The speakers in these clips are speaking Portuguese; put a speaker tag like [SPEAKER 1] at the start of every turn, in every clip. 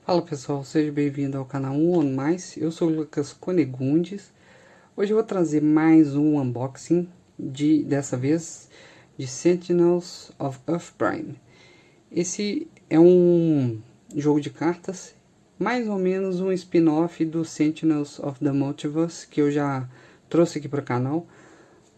[SPEAKER 1] Fala pessoal, seja bem-vindo ao canal 1 on Mais. Eu sou o Lucas Conegundes. Hoje eu vou trazer mais um unboxing, dessa vez, de Sentinels of Earthprime. Esse é um jogo de cartas, mais ou menos um spin-off do Sentinels of the Multiverse, que eu já trouxe aqui para o canal.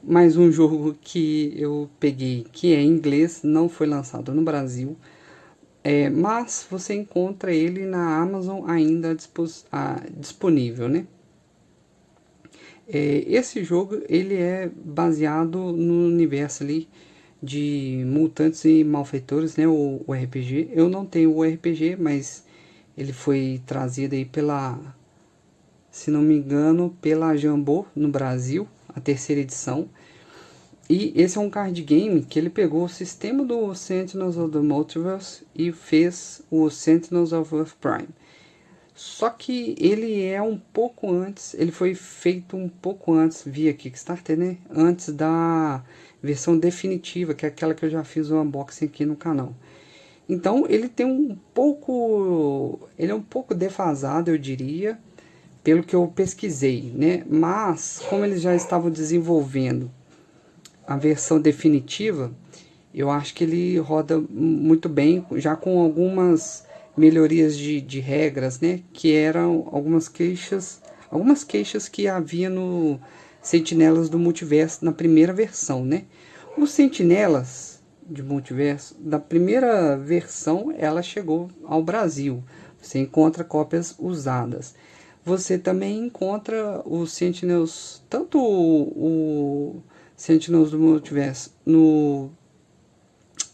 [SPEAKER 1] Mais um jogo que eu peguei, que é em inglês, não foi lançado no Brasil. Mas você encontra ele na Amazon ainda disponível, né? Esse jogo ele é baseado no universo ali de Mutantes e Malfeitores, né? O RPG. Eu não tenho o RPG, mas ele foi trazido aí se não me engano, pela Jambô no Brasil, a terceira edição. E esse é um card game que ele pegou o sistema do Sentinels of the Multiverse e fez o Sentinels of Earthprime. Só que ele é um pouco antes, ele foi feito um pouco antes via Kickstarter, né? Antes da versão definitiva, que é aquela que eu já fiz o unboxing aqui no canal. Então ele tem ele é um pouco defasado, eu diria, pelo que eu pesquisei, né? Mas como eles já estavam desenvolvendo a versão definitiva, eu acho que ele roda muito bem, já com algumas melhorias de regras, né? Que eram algumas queixas que havia no Sentinelas do Multiverso na primeira versão, né? Os Sentinelas de Multiverso, da primeira versão, ela chegou ao Brasil. Você encontra cópias usadas. Você também encontra os Sentinels, tanto o Sentinels do Multiverso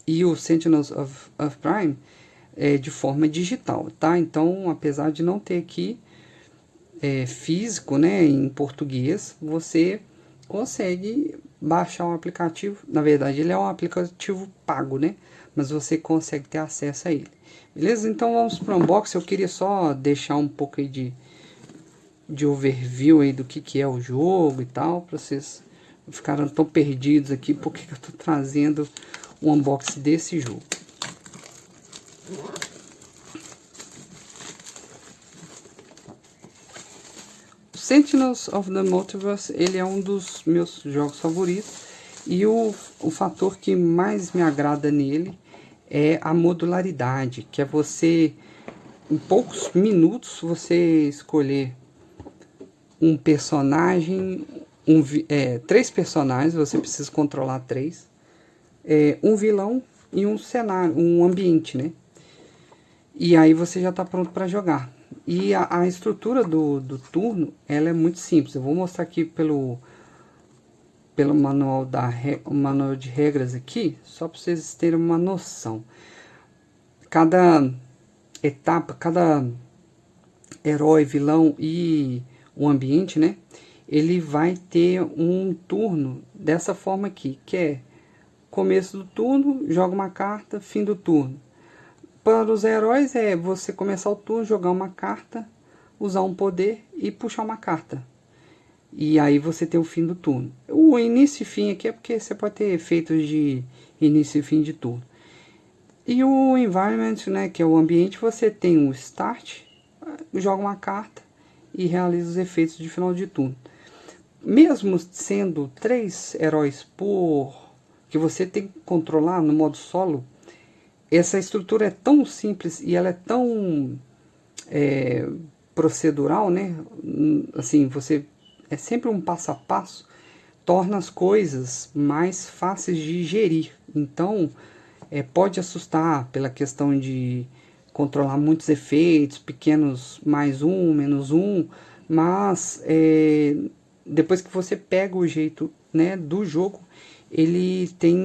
[SPEAKER 1] e o Sentinels of Prime de forma digital, tá? Então, apesar de não ter aqui físico, né, em português, você consegue baixar um aplicativo. Na verdade, ele é um aplicativo pago, né? Mas você consegue ter acesso a ele. Beleza? Então vamos para o unboxing. Eu queria só deixar um pouco aí de overview aí do que é o jogo e tal, para vocês ficaram tão perdidos aqui porque eu tô trazendo um unboxing desse jogo. Sentinels of the Multiverse, ele é um dos meus jogos favoritos e o fator que mais me agrada nele é a modularidade, que é você, em poucos minutos, você escolher um personagem, três personagens, você precisa controlar três, um vilão e um cenário, um ambiente, né? E aí você já está pronto para jogar. E a estrutura do turno, ela é muito simples. Eu vou mostrar aqui pelo manual, manual de regras aqui, só para vocês terem uma noção. Cada etapa, cada herói, vilão e o ambiente, né? Ele vai ter um turno dessa forma aqui, que é começo do turno, joga uma carta, fim do turno. Para os heróis é você começar o turno, jogar uma carta, usar um poder e puxar uma carta. E aí você tem o fim do turno. O início e fim aqui é porque você pode ter efeitos de início e fim de turno. E o environment, né, que é o ambiente, você tem o start, joga uma carta e realiza os efeitos de final de turno. Mesmo sendo 3 heróis que você tem que controlar no modo solo, essa estrutura é tão simples e ela é tão procedural, né? Assim, você é sempre um passo a passo, torna as coisas mais fáceis de gerir. Então, pode assustar pela questão de controlar muitos efeitos, pequenos mais um, menos um, mas depois que você pega o jeito, né, do jogo, ele tem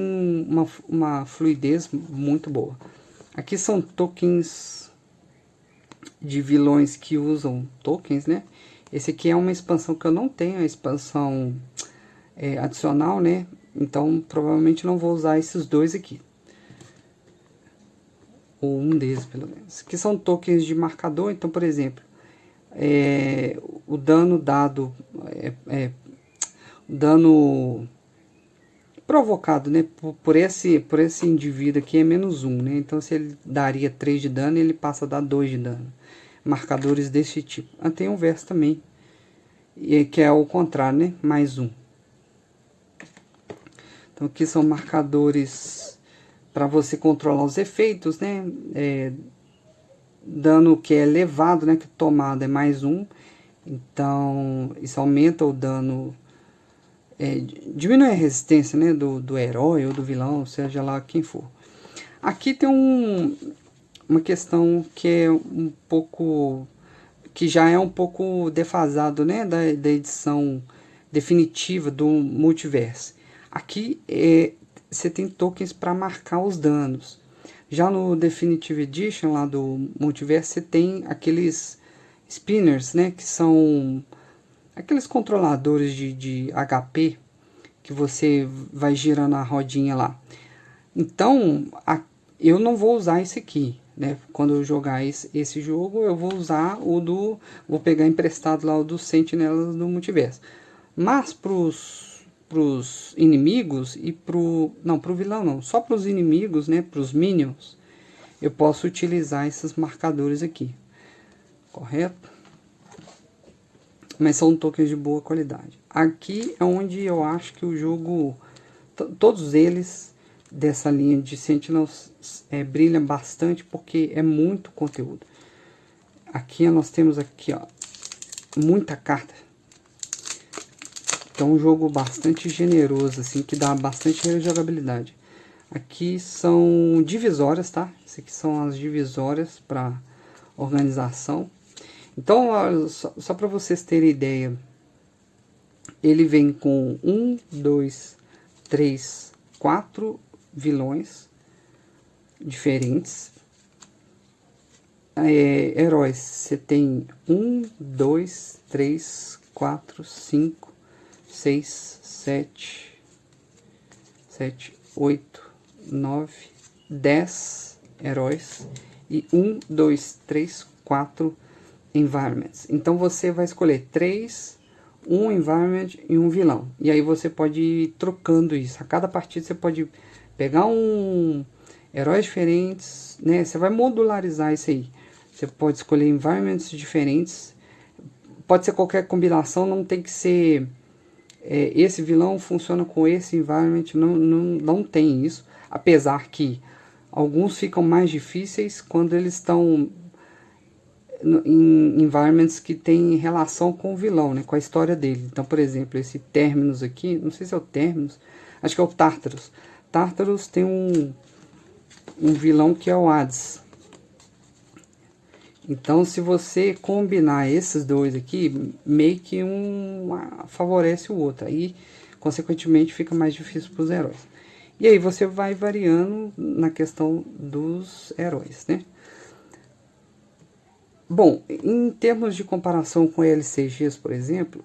[SPEAKER 1] uma fluidez muito boa. Aqui são tokens de vilões que usam tokens, né? Esse aqui é uma expansão que eu não tenho, a expansão adicional, né? Então provavelmente não vou usar esses dois aqui. Ou um deles, pelo menos. Que são tokens de marcador. Então, por exemplo, o dano dado, dano provocado, né, por esse indivíduo aqui é -1, né? Então se ele daria 3 de dano, ele passa a dar 2 de dano. marcadores desse tipo. Tem um verso também, que é o contrário, né? Mais um. Então aqui são marcadores para você controlar os efeitos, né? Dano que é elevado, né? Que tomada é mais um. Então isso aumenta o dano, diminui a resistência, né? Do herói ou do vilão, seja lá quem for. Aqui tem uma questão que é um pouco, que já é um pouco defasado, né? Da edição definitiva do Multiverse. Aqui você tem tokens para marcar os danos. Já no Definitive Edition lá do Multiverse, você tem aqueles spinners, né, que são aqueles controladores de HP que você vai girando a rodinha lá. Então, eu não vou usar esse aqui, né? Quando eu jogar esse jogo, eu vou usar vou pegar emprestado lá o dos Sentinelas do Multiverso. Mas pros inimigos e pro vilão não, só pros inimigos, né, pros minions, eu posso utilizar esses marcadores aqui, correto? Mas são tokens de boa qualidade. Aqui é onde eu acho que o jogo, todos eles dessa linha de Sentinels brilham bastante, porque é muito conteúdo. Aqui nós temos aqui, ó, muita carta. Então, um jogo bastante generoso, assim, que dá bastante rejogabilidade. Aqui são divisórias, tá? Essas aqui são as divisórias para organização. Então, só para vocês terem ideia, ele vem com 1, 2, 3, 4 vilões diferentes. Heróis, você tem 1, 2, 3, 4, 5, 6, 7, 8, 9, 10 heróis e 1, 2, 3, 4 environments. Então você vai escolher 3, um environment e um vilão. E aí você pode ir trocando isso. A cada partida você pode pegar heróis diferentes, né? Você vai modularizar isso aí. Você pode escolher environments diferentes. Pode ser qualquer combinação, não tem que ser esse vilão funciona com esse environment, não tem isso. Apesar que alguns ficam mais difíceis quando eles estão em environments que tem relação com o vilão, né, com a história dele. Então, por exemplo, esse Terminus aqui, não sei se é o Terminus, acho que é o Tartarus. Tartarus tem um vilão que é o Hades. Então, se você combinar esses dois aqui, meio que um favorece o outro. Aí, consequentemente, fica mais difícil para os heróis. E aí você vai variando na questão dos heróis, né? Bom, em termos de comparação com LCGs, por exemplo,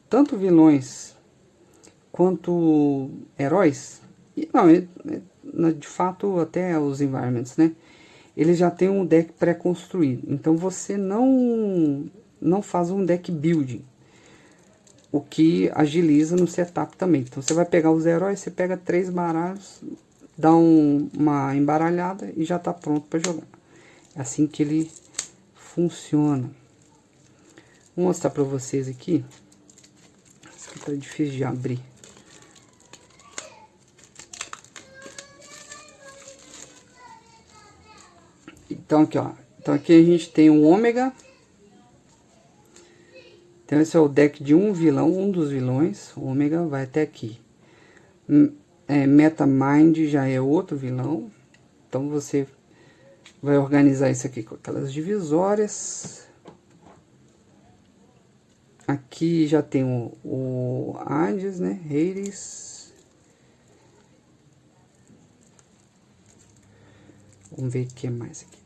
[SPEAKER 1] tanto vilões quanto heróis, de fato até os environments, né? Eles já tem um deck pré-construído, então você não faz um deck building, o que agiliza no setup também. Então você vai pegar os heróis, você pega 3 baralhos, dá uma embaralhada e já está pronto para jogar. É assim que ele funciona. Vou mostrar para vocês aqui. Isso aqui tá difícil de abrir. Então aqui, ó. Então aqui a gente tem um ômega. Então esse é o deck de um vilão, um dos vilões. O ômega vai até aqui. Metamind já é outro vilão. Então você vai organizar isso aqui com aquelas divisórias. Aqui já tem o Hades, né? Hades. Vamos ver o que mais aqui.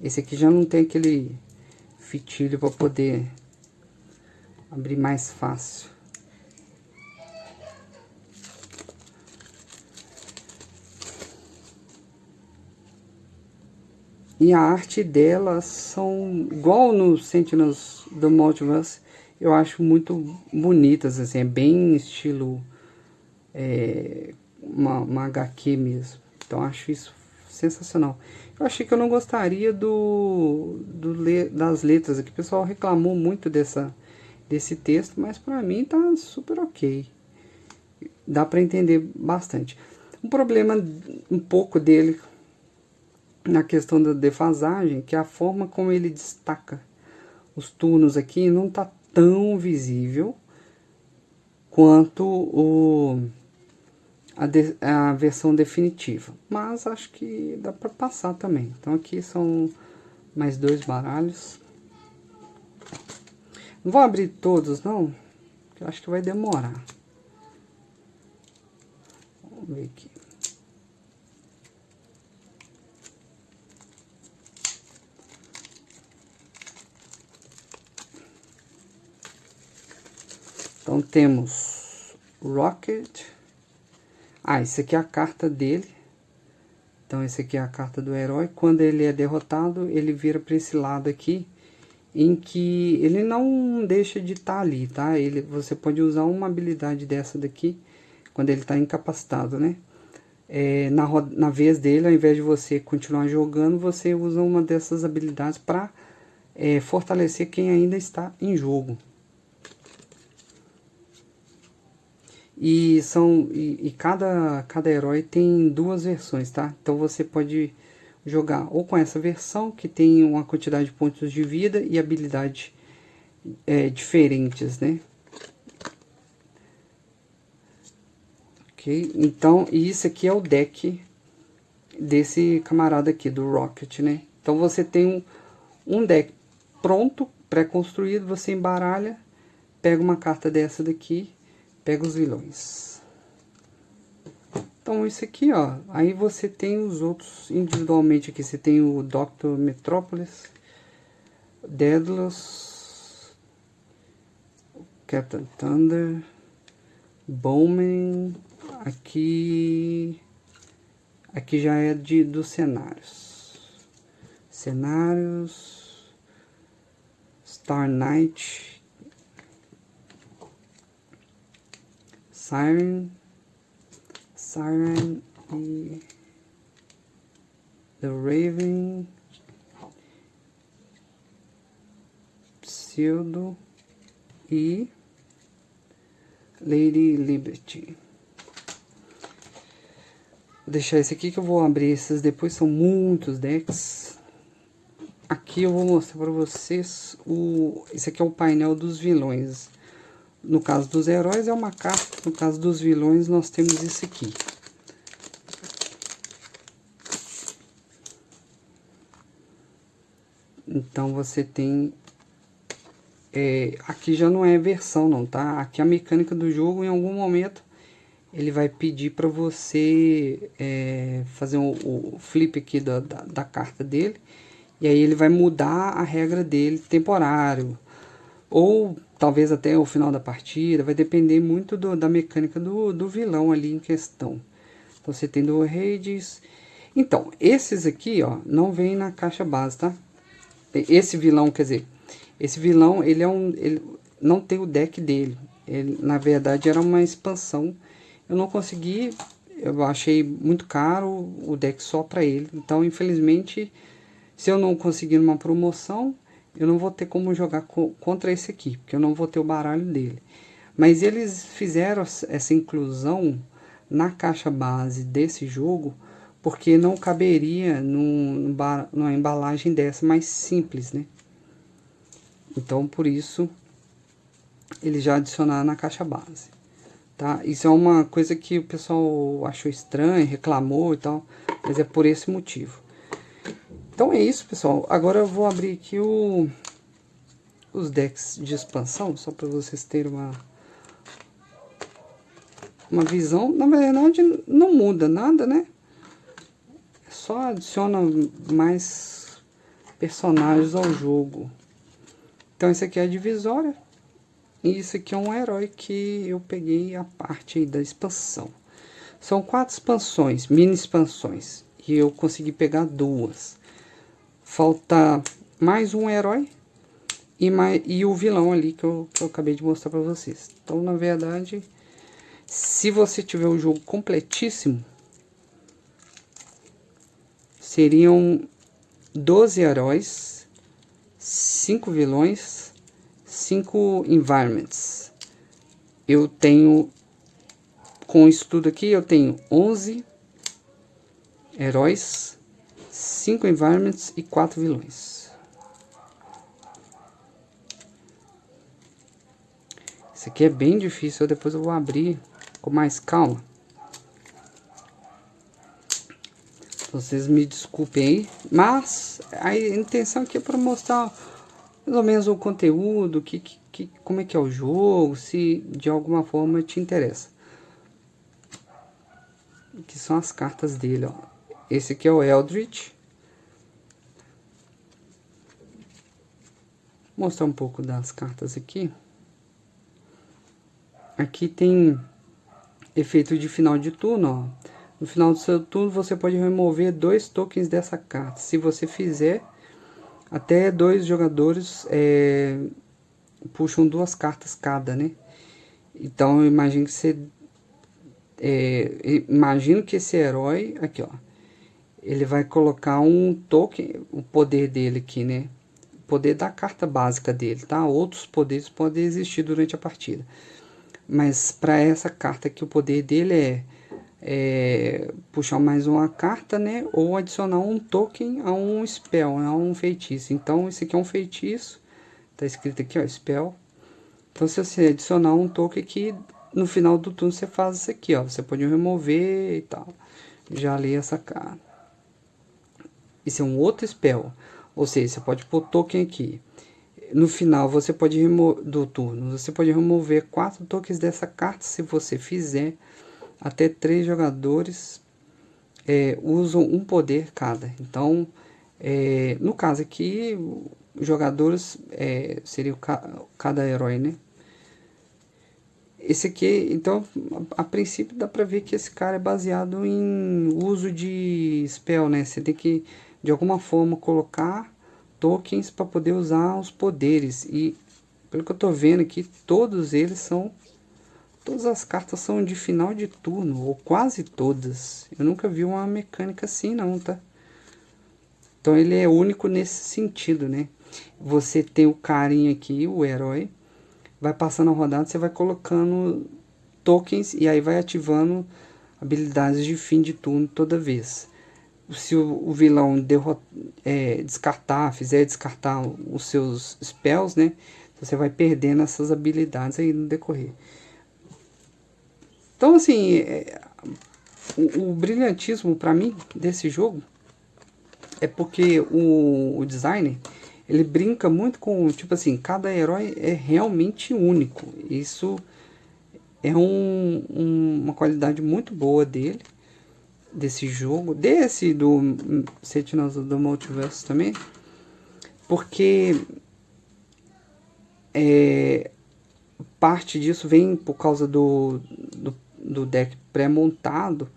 [SPEAKER 1] Esse aqui já não tem aquele fitilho para poder abrir mais fácil. E a arte delas são igual nos Sentinels do Multiverse, eu acho muito bonitas, assim, é bem estilo uma HQ mesmo. Então acho isso sensacional. Eu achei que eu não gostaria das letras aqui. O pessoal reclamou muito desse texto, mas pra mim tá super ok. Dá pra entender bastante. Um problema um pouco dele na questão da defasagem, que é a forma como ele destaca os turnos aqui não tá tão visível quanto a versão definitiva, mas acho que dá para passar também. Então aqui são mais 2 baralhos. Não vou abrir todos não, que eu acho que vai demorar. Vamos ver aqui. Então temos Rocket. Esse aqui é a carta dele. Então esse aqui é a carta do herói. Quando ele é derrotado, ele vira para esse lado aqui, em que ele não deixa de estar ali, tá? Você pode usar uma habilidade dessa daqui quando ele está incapacitado, né? Na vez dele, ao invés de você continuar jogando, você usa uma dessas habilidades para fortalecer quem ainda está em jogo. E cada herói tem 2 versões, tá? Então você pode jogar ou com essa versão, que tem uma quantidade de pontos de vida e habilidades diferentes, né? Ok? Então, isso aqui é o deck desse camarada aqui, do Rocket, né? Então você tem um deck pronto, pré-construído, você embaralha, pega uma carta dessa daqui, pega os vilões. Então isso aqui, ó, aí você tem os outros individualmente aqui. Você tem o Dr. Metropolis, Daedalus, Captain Thunder, Bowman. Aqui já é dos cenários. Star Knight, Siren e The Raven, Pseudo e Lady Liberty. Vou deixar esse aqui que eu vou abrir esses depois, são muitos decks. Aqui eu vou mostrar para vocês esse aqui é o painel dos vilões. No caso dos heróis é uma carta, no caso dos vilões nós temos isso aqui. Então você tem... aqui já não é versão não, tá? Aqui a mecânica do jogo, em algum momento, ele vai pedir para você fazer o flip aqui da carta dele. E aí ele vai mudar a regra dele temporário. Ou talvez até o final da partida, vai depender muito da mecânica do vilão ali em questão. Então você tem do Hades. Então, esses aqui, ó, não vem na caixa base, tá? Esse vilão, quer dizer, esse vilão, ele não tem o deck dele. Ele, na verdade, era uma expansão. Eu não consegui, eu achei muito caro o deck só para ele. Então, infelizmente, se eu não conseguir uma promoção, eu não vou ter como jogar contra esse aqui, porque eu não vou ter o baralho dele. Mas eles fizeram essa inclusão na caixa base desse jogo, porque não caberia numa embalagem dessa mais simples, né? Então, por isso, eles já adicionaram na caixa base, tá? Isso é uma coisa que o pessoal achou estranho, reclamou e tal, mas é por esse motivo. Então é isso, pessoal. Agora eu vou abrir aqui os decks de expansão, só para vocês terem uma visão. Na verdade, não muda nada, né? Só adiciona mais personagens ao jogo. Então esse aqui é a divisória. E isso aqui é um herói que eu peguei a parte aí da expansão. São 4 expansões, mini expansões. E eu consegui pegar 2. Falta mais um herói e o vilão ali que eu acabei de mostrar para vocês. Então, na verdade, Se você tiver o jogo completíssimo, seriam 12 heróis, 5 vilões, 5 environments. Eu tenho, com isso tudo aqui, eu tenho 11 heróis, 5 environments e 4 vilões. Isso aqui é bem difícil, depois eu vou abrir com mais calma. Vocês me desculpem aí, mas a intenção aqui é para mostrar mais ou menos o conteúdo, como é que é o jogo, se de alguma forma te interessa. Aqui são as cartas dele, ó. Esse aqui é o Eldritch. Vou mostrar um pouco das cartas aqui. Aqui tem efeito de final de turno, ó. No final do seu turno você pode remover 2 tokens dessa carta. Se você fizer, até 2 jogadores puxam 2 cartas cada, né? Então eu imagino que você imagino que esse herói aqui, ó, ele vai colocar um token, o poder dele aqui, né? O poder da carta básica dele, tá? Outros poderes podem existir durante a partida. Mas para essa carta aqui, o poder dele é puxar mais uma carta, né? Ou adicionar um token a um spell, a um feitiço. Então, esse aqui é um feitiço. Tá escrito aqui, ó, spell. Então, se você adicionar um token aqui, no final do turno você faz isso aqui, ó. Você pode remover e tal. Já li essa carta. Esse é um outro spell. Ou seja, você pode pôr token aqui. No final você pode do turno, você pode remover 4 tokens dessa carta se você fizer. Até 3 jogadores usam um poder cada. Então, no caso aqui, jogadores seria cada herói, né? Esse aqui, então, a princípio dá pra ver que esse cara é baseado em uso de spell, né? Você tem que, de alguma forma, colocar tokens para poder usar os poderes. E pelo que eu tô vendo aqui, todas as cartas são de final de turno, ou quase todas. Eu nunca vi uma mecânica assim não, tá? Então ele é único nesse sentido, né? Você tem o carinha aqui, o herói, vai passando a rodada, você vai colocando tokens e aí vai ativando habilidades de fim de turno toda vez. Se o vilão fizer descartar os seus spells, né? Você vai perdendo essas habilidades aí no decorrer. Então, assim, o brilhantismo para mim desse jogo é porque o designer, ele brinca muito com, tipo assim, cada herói é realmente único. Isso é uma qualidade muito boa desse jogo, do Sentinels do Multiverse também, porque parte disso vem por causa do deck pré-montado,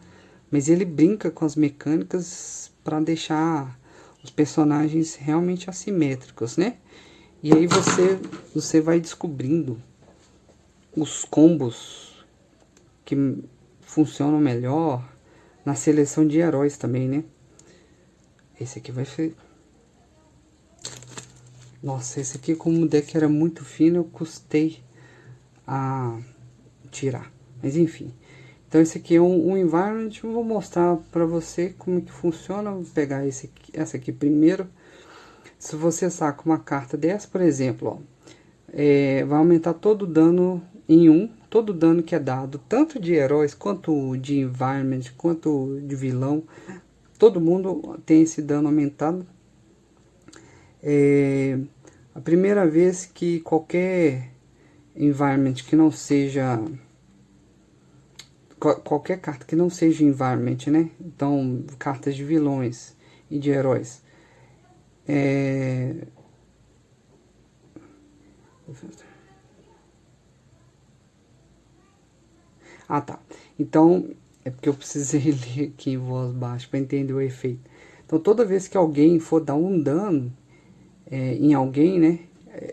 [SPEAKER 1] mas ele brinca com as mecânicas para deixar os personagens realmente assimétricos, né? E aí você vai descobrindo os combos que funcionam melhor na seleção de heróis também, né? Esse aqui vai ser... Nossa, esse aqui, como o deck era muito fino, eu custei a tirar. Mas enfim. Então esse aqui é um environment. Eu vou mostrar para você como que funciona. Vou pegar essa aqui primeiro. Se você saca uma carta dessa, por exemplo, ó, vai aumentar todo o dano em 1. Todo o dano que é dado, tanto de heróis, quanto de environment, quanto de vilão. Todo mundo tem esse dano aumentado. A primeira vez que qualquer environment que não seja... Qualquer carta que não seja environment, né? Então, cartas de vilões e de heróis. Ah, tá. Então, é porque eu precisei ler aqui em voz baixa para entender o efeito. Então, toda vez que alguém for dar um dano em alguém, né?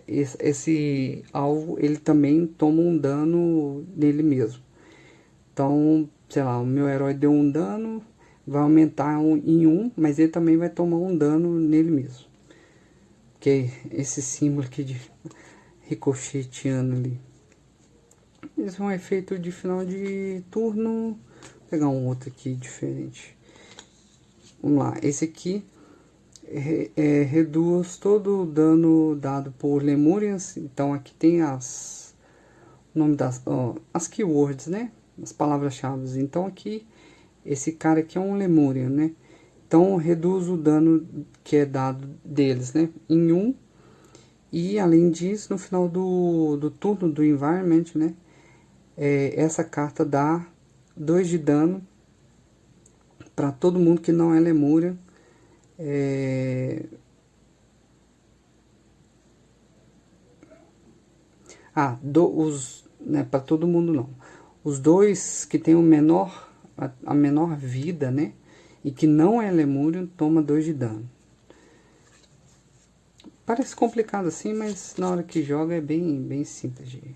[SPEAKER 1] Esse alvo, ele também toma um dano nele mesmo. Então, sei lá, o meu herói deu um dano, vai aumentar em 1, mas ele também vai tomar um dano nele mesmo. Que é esse símbolo aqui de ricocheteando ali. Esse é um efeito de final de turno. Vou pegar um outro aqui diferente. Vamos lá, esse aqui reduz todo o dano dado por Lemurians. Então aqui tem o nome das as keywords, né? As palavras-chave. Então aqui esse cara aqui é um Lemurian, né? Então reduz o dano que é dado deles, né? Em 1. E além disso, no final do turno do environment, né? Essa carta dá 2 de dano para todo mundo que não é Lemurian. Né, para todo mundo não. Os 2 que tem a menor vida, né? E que não é Lemurian, toma 2 de dano. Parece complicado assim, mas na hora que joga é bem simples de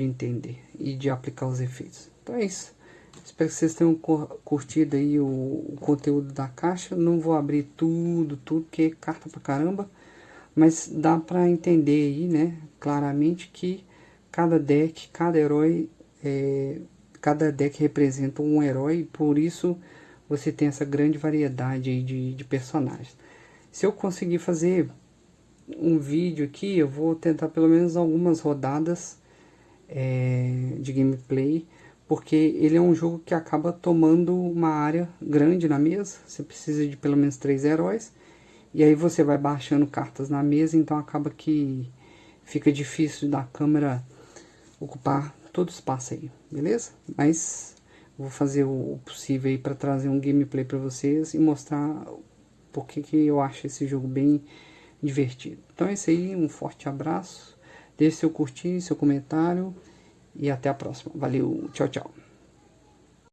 [SPEAKER 1] entender e de aplicar os efeitos. Então é isso. Espero que vocês tenham curtido aí o conteúdo da caixa. Não vou abrir tudo, porque é carta pra caramba. Mas dá pra entender aí, né, claramente que cada deck, cada herói, cada deck representa um herói. E por isso você tem essa grande variedade aí de personagens. Se eu conseguir fazer um vídeo aqui, eu vou tentar pelo menos algumas rodadas de gameplay, porque ele é um jogo que acaba tomando uma área grande na mesa. Você precisa de pelo menos 3 heróis, e aí você vai baixando cartas na mesa, então acaba que fica difícil da câmera ocupar todo o espaço aí, beleza? Mas vou fazer o possível aí para trazer um gameplay para vocês e mostrar porque que eu acho esse jogo bem divertido. Então é isso aí, um forte abraço, deixe seu curtir, seu comentário e até a próxima. Valeu, tchau, tchau.